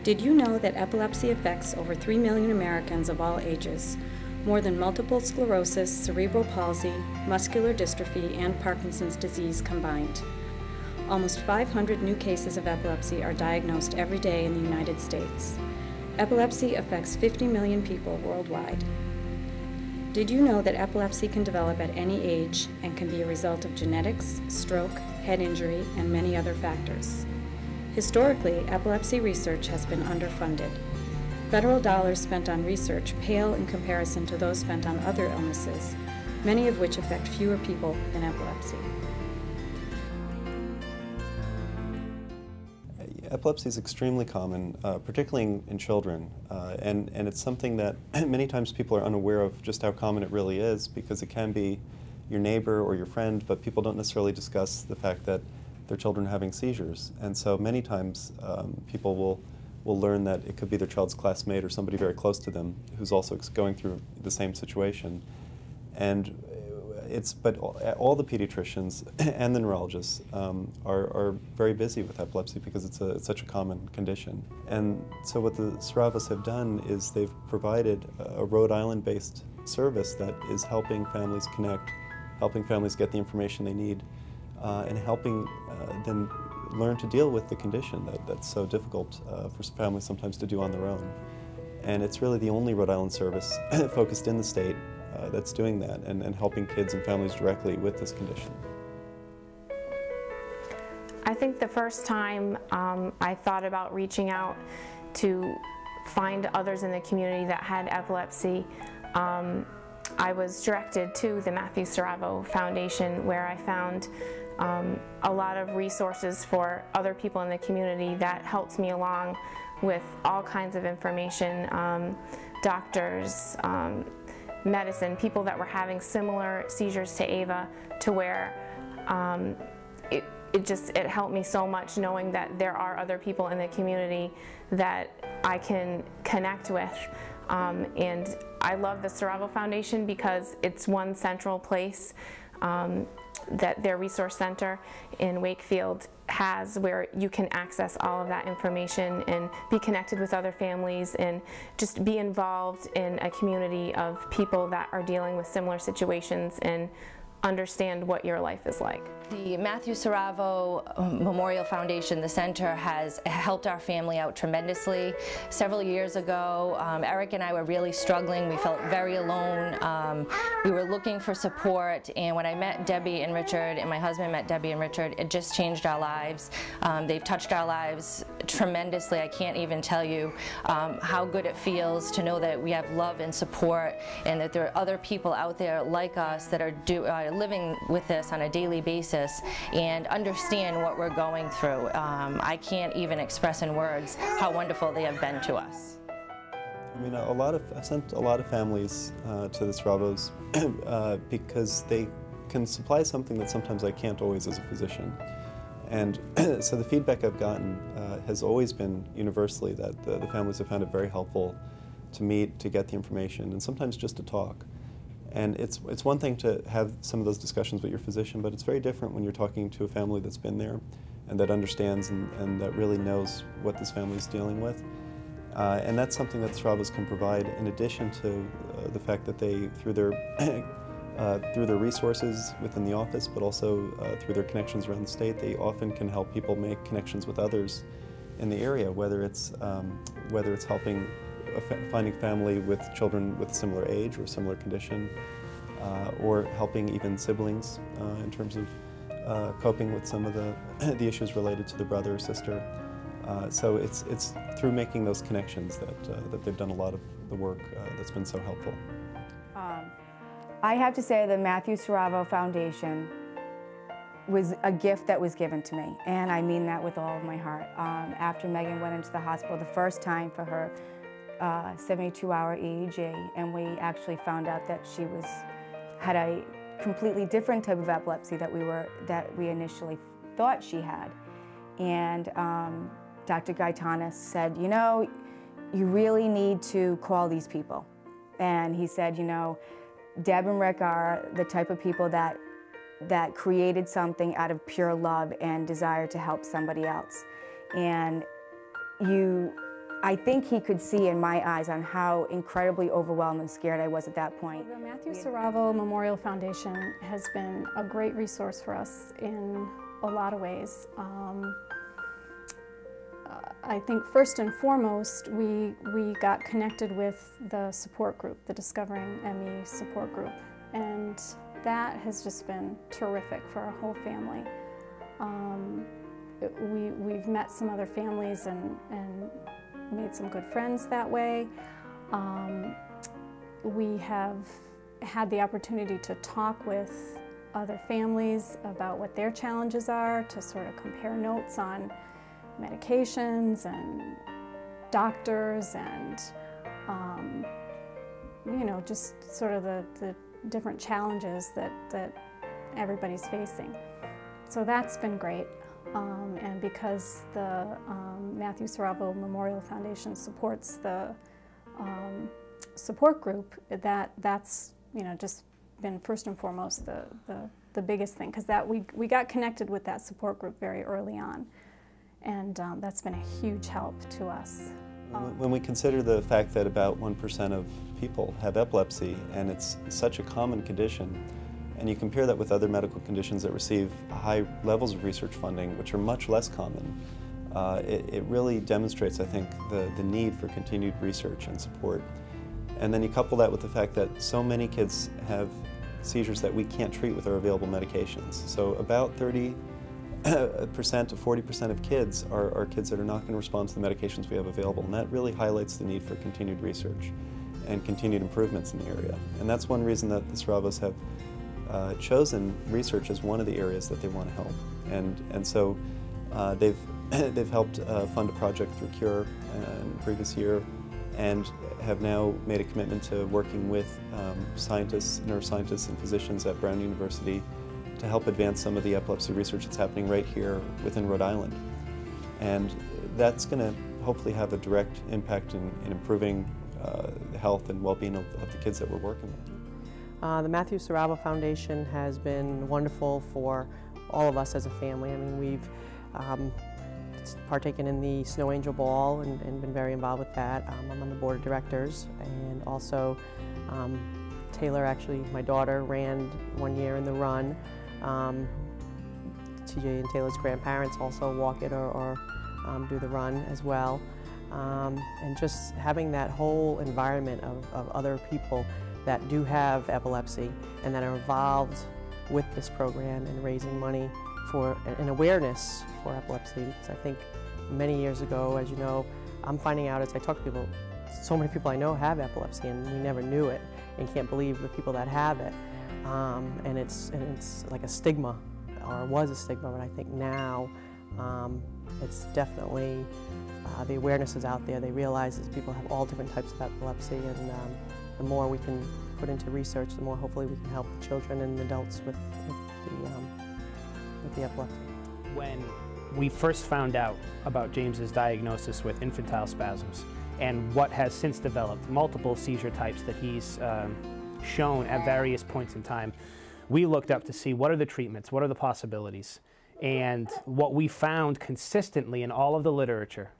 Did you know that epilepsy affects over 3 million Americans of all ages, more than multiple sclerosis, cerebral palsy, muscular dystrophy, and Parkinson's disease combined? Almost 500 new cases of epilepsy are diagnosed every day in the United States. Epilepsy affects 50 million people worldwide. Did you know that epilepsy can develop at any age and can be a result of genetics, stroke, head injury, and many other factors? Historically, epilepsy research has been underfunded. Federal dollars spent on research pale in comparison to those spent on other illnesses, many of which affect fewer people than epilepsy. Epilepsy is extremely common, particularly in children, and it's something that many times people are unaware of just how common it really is, because it can be your neighbor or your friend, but people don't necessarily discuss the fact that their children are having seizures. And so many times people will learn that it could be their child's classmate or somebody very close to them who's also going through the same situation. And but all the pediatricians and the neurologists are very busy with epilepsy because it's such a common condition. And so what the Saravos have done is they've provided a Rhode Island-based service that is helping families connect, helping families get the information they need, and helping them learn to deal with the condition that's so difficult for families sometimes to do on their own. And it's really the only Rhode Island service focused in the state that's doing that and helping kids and families directly with this condition. I think the first time I thought about reaching out to find others in the community that had epilepsy, I was directed to the Matthew Saravo Foundation, where I found a lot of resources for other people in the community that helped me along with all kinds of information, doctors, medicine, people that were having similar seizures to Ava, to where it helped me so much knowing that there are other people in the community that I can connect with. And I love the Saravo Foundation because it's one central place that their resource center in Wakefield has, where you can access all of that information and be connected with other families and just be involved in a community of people that are dealing with similar situations and understand what your life is like. The Matthew Saravo Memorial Foundation, the center, has helped our family out tremendously. Several years ago, Eric and I were really struggling. We felt very alone. We were looking for support, and when I met Debbie and Richard, and my husband met Debbie and Richard, it just changed our lives. They've touched our lives tremendously. I can't even tell you how good it feels to know that we have love and support, and that there are other people out there like us that are living with this on a daily basis and understand what we're going through. I can't even express in words how wonderful they have been to us. I mean, I've sent a lot of families to the Saravos because they can supply something that sometimes I can't always as a physician. And so the feedback I've gotten has always been universally that the families have found it very helpful to meet, to get the information, and sometimes just to talk. And it's one thing to have some of those discussions with your physician, but it's very different when you're talking to a family that's been there and that understands and that really knows what this family is dealing with. And that's something that Saravos can provide, in addition to the fact that they, through their resources within the office, but also through their connections around the state, they often can help people make connections with others in the area, whether it's helping finding family with children with a similar age or a similar condition, or helping even siblings in terms of coping with some of the issues related to the brother or sister. So it's through making those connections that they've done a lot of the work that's been so helpful. I have to say the Matthew Saravo Foundation was a gift that was given to me, and I mean that with all of my heart. After Megan went into the hospital the first time for her 72-hour EEG, and we actually found out that she had a completely different type of epilepsy that we initially thought she had. And Dr. Gaetanis said, you know, you really need to call these people. And he said, you know, Deb and Rick are the type of people that created something out of pure love and desire to help somebody else. And you I think he could see in my eyes on how incredibly overwhelmed and scared I was at that point. The Matthew Saravo Memorial Foundation has been a great resource for us in a lot of ways. I think first and foremost, we got connected with the support group, the Discovering ME support group, and that has just been terrific for our whole family. We've met some other families and made some good friends that way. We have had the opportunity to talk with other families about what their challenges are, to sort of compare notes on medications and doctors and you know, just sort of the different challenges that everybody's facing. So that's been great. And because the Matthew Saravo Memorial Foundation supports the support group, that's, you know, just been first and foremost the biggest thing, because that we got connected with that support group very early on, and that's been a huge help to us. When we consider the fact that about 1% of people have epilepsy, and it's such a common condition, and you compare that with other medical conditions that receive high levels of research funding, which are much less common, it really demonstrates, I think, the need for continued research and support. And then you couple that with the fact that so many kids have seizures that we can't treat with our available medications. So about 30% to 40% of kids are kids that are not going to respond to the medications we have available, and that really highlights the need for continued research and continued improvements in the area. And that's one reason that the Saravos have chosen research as one of the areas that they want to help. And so they've helped fund a project through CURE in the previous year, and have now made a commitment to working with scientists, neuroscientists, and physicians at Brown University to help advance some of the epilepsy research that's happening right here within Rhode Island. And that's going to hopefully have a direct impact in improving the health and well-being of the kids that we're working with. The Matthew Saravo Foundation has been wonderful for all of us as a family. I mean, we've partaken in the Snow Angel Ball and been very involved with that. I'm on the board of directors, and also Taylor, actually, my daughter, ran one year in the run. TJ and Taylor's grandparents also walk it or do the run as well. And just having that whole environment of other people that do have epilepsy and that are involved with this program and raising money for an awareness for epilepsy. Because I think many years ago, as you know, I'm finding out as I talk to people, so many people I know have epilepsy and we never knew it and can't believe the people that have it. And it's like a stigma, or was a stigma, but I think now it's definitely, the awareness is out there. They realize that people have all different types of epilepsy, and the more we can put into research, the more hopefully we can help the children and adults with the epilepsy. When we first found out about James's diagnosis with infantile spasms and what has since developed, multiple seizure types that he's shown at various points in time, we looked up to see what are the treatments, what are the possibilities. And what we found consistently in all of the literature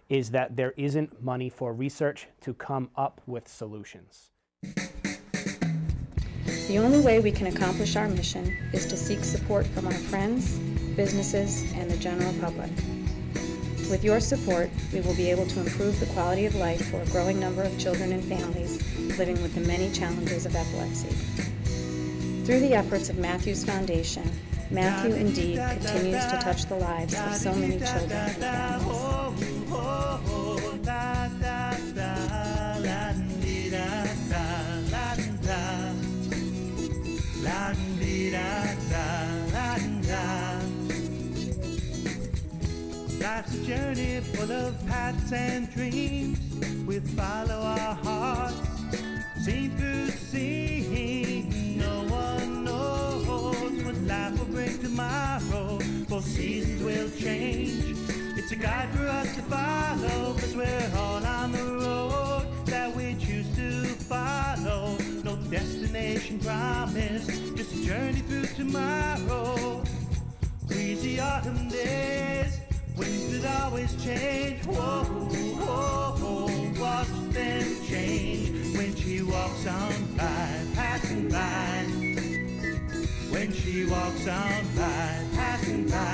is that there isn't money for research to come up with solutions. The only way we can accomplish our mission is to seek support from our friends, businesses, and the general public. With your support, we will be able to improve the quality of life for a growing number of children and families living with the many challenges of epilepsy. Through the efforts of Matthew's Foundation, Matthew indeed continues to touch the lives of so many children and families. Life's a journey full of paths and dreams. We follow our hearts, seen through seeing. No one knows what life will bring tomorrow, for seasons will change. It's a guide for us to follow, 'cause we're all on the road that we choose to follow. No destination promised, just a journey through tomorrow. Breezy autumn days, Winds that always change. Whoa, whoa, whoa, watch them change. When she walks on by, passing by. When she walks on by, passing by.